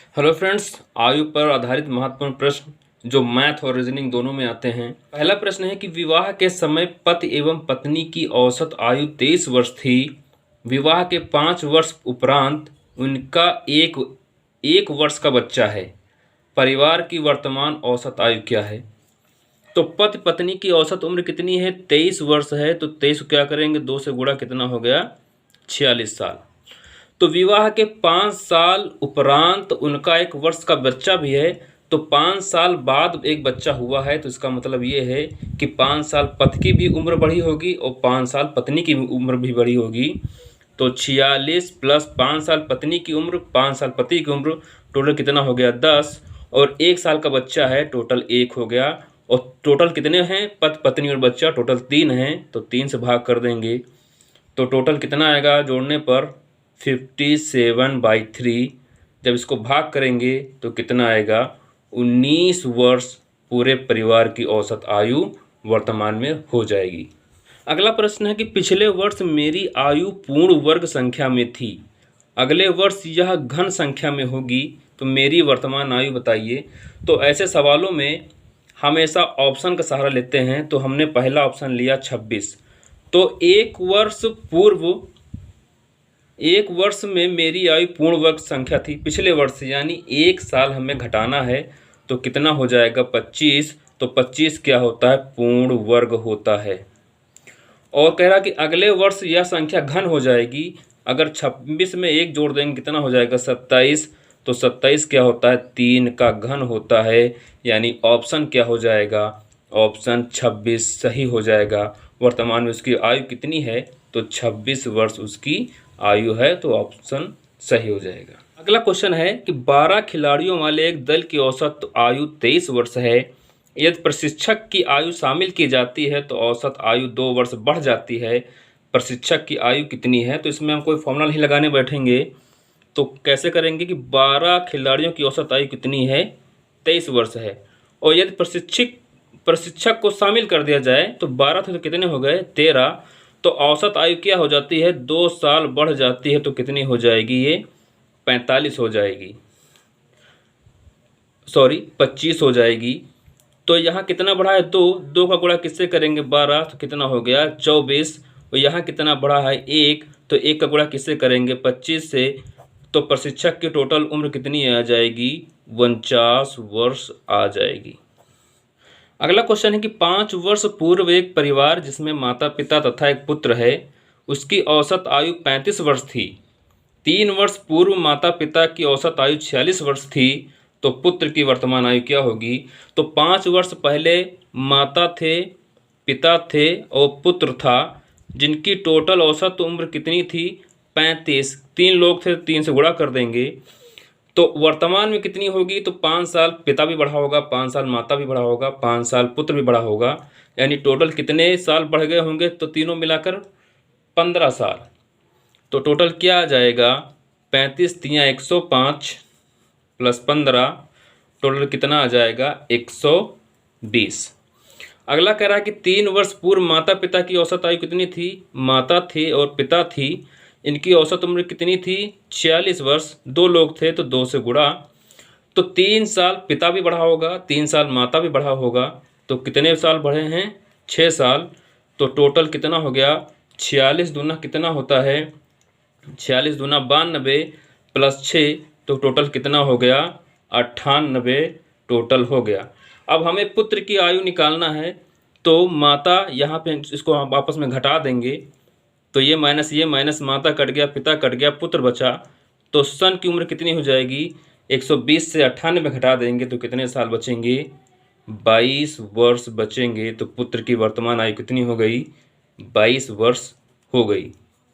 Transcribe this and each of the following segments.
Hello friends, आयु पर आधारित महत्वपूर्ण प्रश्न जो मैथ और रीजनिंग दोनों में आते हैं। पहला प्रश्न है कि विवाह के समय पति एवं पत्नी की औसत आयु 23 वर्ष थी। विवाह के 5 वर्ष उपरांत उनका एक वर्ष का बच्चा है। परिवार की वर्तमान औसत आयु क्या है? तो पति पत्नी की औसत उम्र कितनी है? 23 वर्ष है। तो 23 को क्या करेंगे, 2 से गुणा, कितना हो गया? 46 साल। तो विवाह के 5 साल उपरांत उनका 1 वर्ष का बच्चा भी है। तो 5 साल बाद एक बच्चा हुआ है, तो इसका मतलब ये है कि 5 साल पति की भी उम्र बढ़ी होगी और 5 साल पत्नी की उम्र भी बढ़ी होगी। तो 46 प्लस 5 साल पत्नी की उम्र, 5 साल पति की उम्र, टोटल कितना हो गया? 10। और 1 साल का बच्चा है, टोटल 1 हो गया। और टोटल कितने हैं? पति पत्नी और बच्चा टोटल 3 हैं, तो 3 से भाग कर देंगे तो टोटल कितना आएगा जोड़ने पर? 57/3। जब इसको भाग करेंगे तो कितना आएगा? 19 वर्ष पूरे परिवार की औसत आयु वर्तमान में हो जाएगी। अगला प्रश्न है कि पिछले वर्ष मेरी आयु पूर्ण वर्ग संख्या में थी, अगले वर्ष यह घन संख्या में होगी, तो मेरी वर्तमान आयु बताइए। तो ऐसे सवालों में हमेशा ऑप्शन का सहारा लेते हैं। तो हमने पहला ऑप्शन लिया 26। तो एक वर्ष में मेरी आयु पूर्ण वर्ग संख्या थी पिछले वर्ष से, यानी 1 साल हमें घटाना है। तो कितना हो जाएगा? 25। तो 25 क्या होता है? पूर्ण वर्ग होता है। और कह रहा कि अगले वर्ष यह संख्या घन हो जाएगी। अगर 26 में 1 जोड़ देंगे कितना हो जाएगा? 27। तो 27 क्या होता है? 3 का घन होता है। यानी ऑप्शन क्या हो जाएगा? ऑप्शन 26 सही हो जाएगा। वर्तमान में उसकी आयु कितनी है? तो 26 वर्ष उसकी आयु है, तो ऑप्शन सही हो जाएगा। अगला क्वेश्चन है कि 12 खिलाड़ियों वाले एक दल की औसत आयु 23 वर्ष है। यदि प्रशिक्षक की आयु शामिल की जाती है तो औसत आयु 2 वर्ष बढ़ जाती है। प्रशिक्षक की आयु कितनी है? तो इसमें हम कोई फॉर्मूला नहीं लगाने बैठेंगे। तो कैसे करेंगे कि 12 खिलाड़ियों की औसत आयु कितनी है? 23 वर्ष है। और यदि प्रशिक्षक को शामिल कर दिया जाए तो 12 थे तो कितने हो गए? 13। तो औसत आयु क्या हो जाती है? 2 साल बढ़ जाती है। तो कितनी हो जाएगी? ये 45 हो जाएगी, सॉरी 25 हो जाएगी। तो यहाँ कितना बढ़ा है? 2 का गुणा किससे करेंगे? 12। तो कितना हो गया? 24। और यहाँ कितना बढ़ा है? 1। तो 1 का गुणा किससे करेंगे? 25 से। तो प्रशिक्षक की टोटल उम्र कितनी आ जाएगी? 49 वर्ष आ जाएगी। अगला क्वेश्चन है कि 5 वर्ष पूर्व एक परिवार जिसमें माता पिता तथा एक पुत्र है, उसकी औसत आयु 35 वर्ष थी। 3 वर्ष पूर्व माता पिता की औसत आयु 46 वर्ष थी। तो पुत्र की वर्तमान आयु क्या होगी? तो 5 वर्ष पहले माता थे, पिता थे और पुत्र था, जिनकी टोटल औसत उम्र कितनी थी? 35। 3 लोग थे, 3 से गुणा कर देंगे तो वर्तमान में कितनी होगी? तो 5 साल पिता भी बढ़ा होगा, 5 साल माता भी बढ़ा होगा, 5 साल पुत्र भी बढ़ा होगा। यानी टोटल कितने साल बढ़ गए होंगे? तो तीनों मिलाकर 15 साल। तो टोटल क्या आ जाएगा? 35 तियाँ 105 प्लस 15, टोटल कितना आ जाएगा? 120। अगला कह रहा है कि 3 वर्ष पूर्व माता पिता की औसत आयु कितनी थी? माता थी और पिता थी, इनकी औसत उम्र कितनी थी? 46 वर्ष। 2 लोग थे तो 2 से गुणा। तो 3 साल पिता भी बढ़ा होगा, 3 साल माता भी बढ़ा होगा। तो कितने साल बढ़े हैं? 6 साल। तो टोटल कितना हो गया? 46 दूना कितना होता है? 46 दूना 92 प्लस 6, तो टोटल कितना हो गया? 98 टोटल हो गया। अब हमें पुत्र की आयु निकालना है। तो माता यहाँ पे इसको हम आपस में घटा देंगे। तो ये माइनस माता कट गया, पिता कट गया, पुत्र बचा। तो सन की उम्र कितनी हो जाएगी? 120 से 98 घटा देंगे तो कितने साल बचेंगे? 22 वर्ष बचेंगे। तो पुत्र की वर्तमान आयु कितनी हो गई? 22 वर्ष हो गई।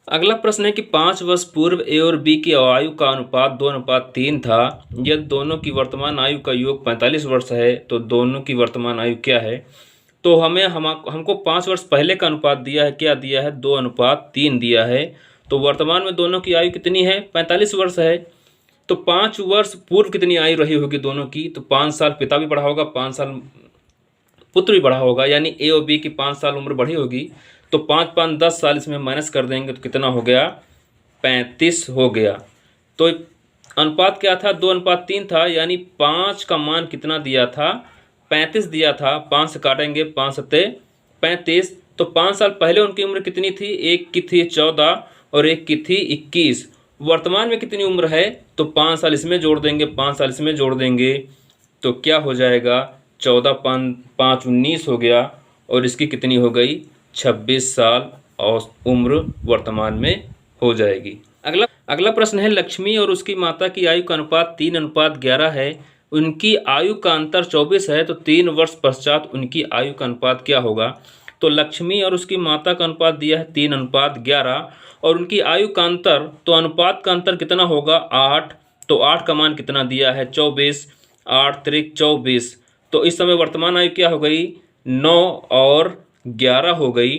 अगला प्रश्न है कि 5 वर्ष पूर्व ए और बी की आयु का अनुपात 2:3 था। यदि दोनों की वर्तमान आयु का योग 45 वर्ष है तो दोनों की वर्तमान आयु क्या है? तो हमको 5 वर्ष पहले का अनुपात दिया है, क्या दिया है? 2:3 दिया है। तो वर्तमान में दोनों की आयु कितनी है? 45 वर्ष है। तो 5 वर्ष पूर्व कितनी आयु रही होगी दोनों की? तो 5 साल पिता भी बढ़ा होगा, 5 साल पुत्र भी बढ़ा होगा, यानी ए और बी की 5 साल उम्र बढ़ी होगी। तो 5 5 10 साल इसमें माइनस कर देंगे तो कितना हो गया? 35 हो गया। तो अनुपात क्या था, 2:3 था, यानी 5 का मान कितना दिया था, 35 दिया था। 5 से काटेंगे, 5 सत्ते 35। तो 5 साल पहले उनकी उम्र कितनी थी, एक की थी 14 और एक की थी 21। वर्तमान में कितनी उम्र है, तो 5 साल इसमें जोड़ देंगे, 5 साल इसमें जोड़ देंगे, तो क्या हो जाएगा, 14 5 19 हो गया, और इसकी कितनी हो गई, 26 साल और उम्र वर्तमान में हो जाएगी। अगला प्रश्न है, लक्ष्मी और उसकी माता की आयु का अनुपात 3:11 है। उनकी आयु का अंतर 24 है, तो 3 वर्ष पश्चात उनकी आयु का अनुपात क्या होगा। तो लक्ष्मी और उसकी माता का अनुपात दिया है 3:11 और उनकी आयु का अंतर, तो अनुपात का अंतर कितना होगा, 8। तो 8 का मान कितना दिया है, 24। 8 त्रिक 24। तो इस समय वर्तमान आयु क्या हो गई, 9 और 11 हो गई।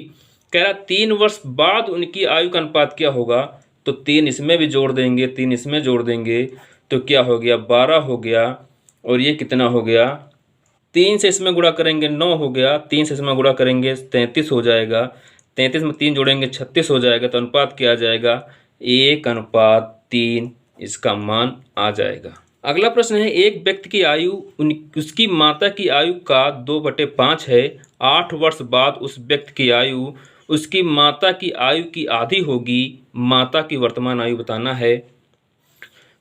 कह रहा 3 वर्ष बाद उनकी आयु का अनुपात क्या होगा, तो 3 इसमें भी जोड़ देंगे, 3 इसमें जोड़ देंगे, तो क्या हो गया, 12 हो गया। और ये कितना हो गया, 3 से इसमें गुणा करेंगे 9 हो गया, 3 से इसमें गुणा करेंगे 33 हो जाएगा, 33 में 3 जोड़ेंगे 36 हो जाएगा। तो अनुपात क्या आ जाएगा, 1:3 इसका मान आ जाएगा। अगला प्रश्न है, एक व्यक्ति की आयु उसकी माता की आयु का 2/5 है। 8 वर्ष बाद उस व्यक्ति की आयु उसकी माता की आयु की आधी होगी। माता की वर्तमान आयु बताना है।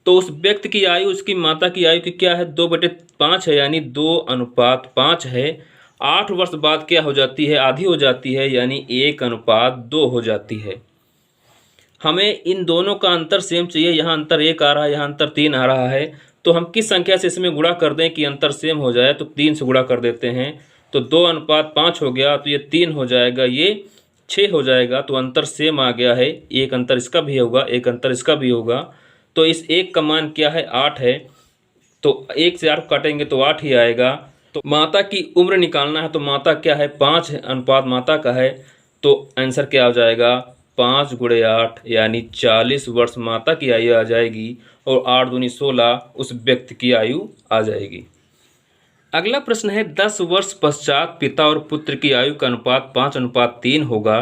तो उस व्यक्ति की आयु उसकी माता की आयु की क्या है, 2/5 है, यानी 2:5 है। 8 वर्ष बाद क्या हो जाती है, आधी हो जाती है, यानी 1:2 हो जाती है। हमें इन दोनों का अंतर सेम चाहिए, यहाँ अंतर 1 आ रहा है, यहाँ अंतर 3 आ रहा है। तो हम किस संख्या से इसमें गुणा कर दें कि अंतर सेम हो जाए, तो 3 से गुणा कर देते हैं। तो 2:5 हो गया, तो ये 3 हो जाएगा, ये 6 हो जाएगा। तो अंतर सेम आ गया है, एक अंतर इसका भी होगा, एक अंतर इसका भी होगा। तो इस एक का मान क्या है, 8 है। तो 1 से 8 काटेंगे तो 8 ही आएगा। तो माता की उम्र निकालना है, तो माता क्या है, 5 अनुपात माता का है। तो आंसर क्या हो जाएगा, 5 × 8 यानी 40 वर्ष माता की आयु आ जाएगी और 8 दूनी 16 उस व्यक्ति की आयु आ जाएगी। अगला प्रश्न है, 10 वर्ष पश्चात पिता और पुत्र की आयु का अनुपात 5:3 होगा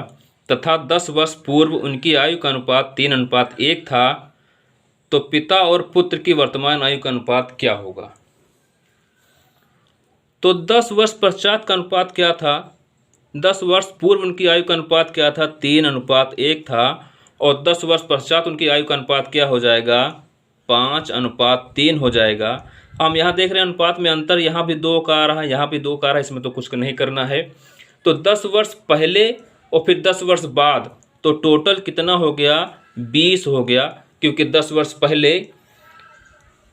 तथा 10 वर्ष पूर्व उनकी आयु का अनुपात 3:1 था। तो पिता और पुत्र की वर्तमान आयु का अनुपात क्या होगा। तो 10 वर्ष पश्चात का अनुपात क्या था, 10 वर्ष पूर्व उनकी आयु का अनुपात क्या था, 3:1 था। और 10 वर्ष पश्चात उनकी आयु का अनुपात क्या हो जाएगा, 5:3 हो जाएगा। हम यहाँ देख रहे हैं अनुपात में अंतर, यहाँ भी 2 का आ रहा है, यहाँ भी 2 का आ रहा है, इसमें तो कुछ नहीं करना है। तो 10 वर्ष पहले और फिर 10 वर्ष बाद, तो टोटल कितना हो गया, 20 हो गया। क्योंकि 10 वर्ष पहले,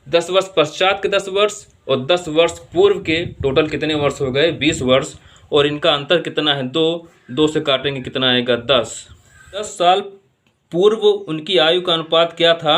10 वर्ष पश्चात के 10 वर्ष और 10 वर्ष पूर्व के टोटल कितने वर्ष हो गए, 20 वर्ष। और इनका अंतर कितना है, 2 से काटेंगे कितना आएगा, 10 साल पूर्व उनकी आयु का अनुपात क्या था,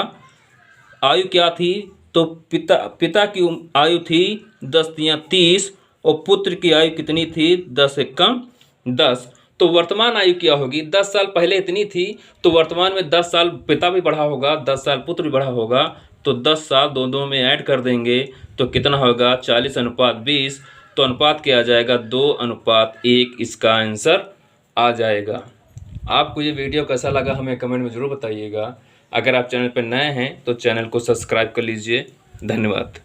आयु क्या थी, तो पिता की आयु थी 10 × 30 और पुत्र की आयु कितनी थी, 10 × 10। तो वर्तमान आयु क्या होगी, 10 साल पहले इतनी थी, तो वर्तमान में 10 साल पिता भी बढ़ा होगा, 10 साल पुत्र भी बढ़ा होगा। तो 10 साल दोनों में ऐड कर देंगे तो कितना होगा, 40:20। तो अनुपात क्या आ जाएगा, 2:1 इसका आंसर आ जाएगा। आपको ये वीडियो कैसा लगा हमें कमेंट में ज़रूर बताइएगा। अगर आप चैनल पर नए हैं तो चैनल को सब्सक्राइब कर लीजिए। धन्यवाद।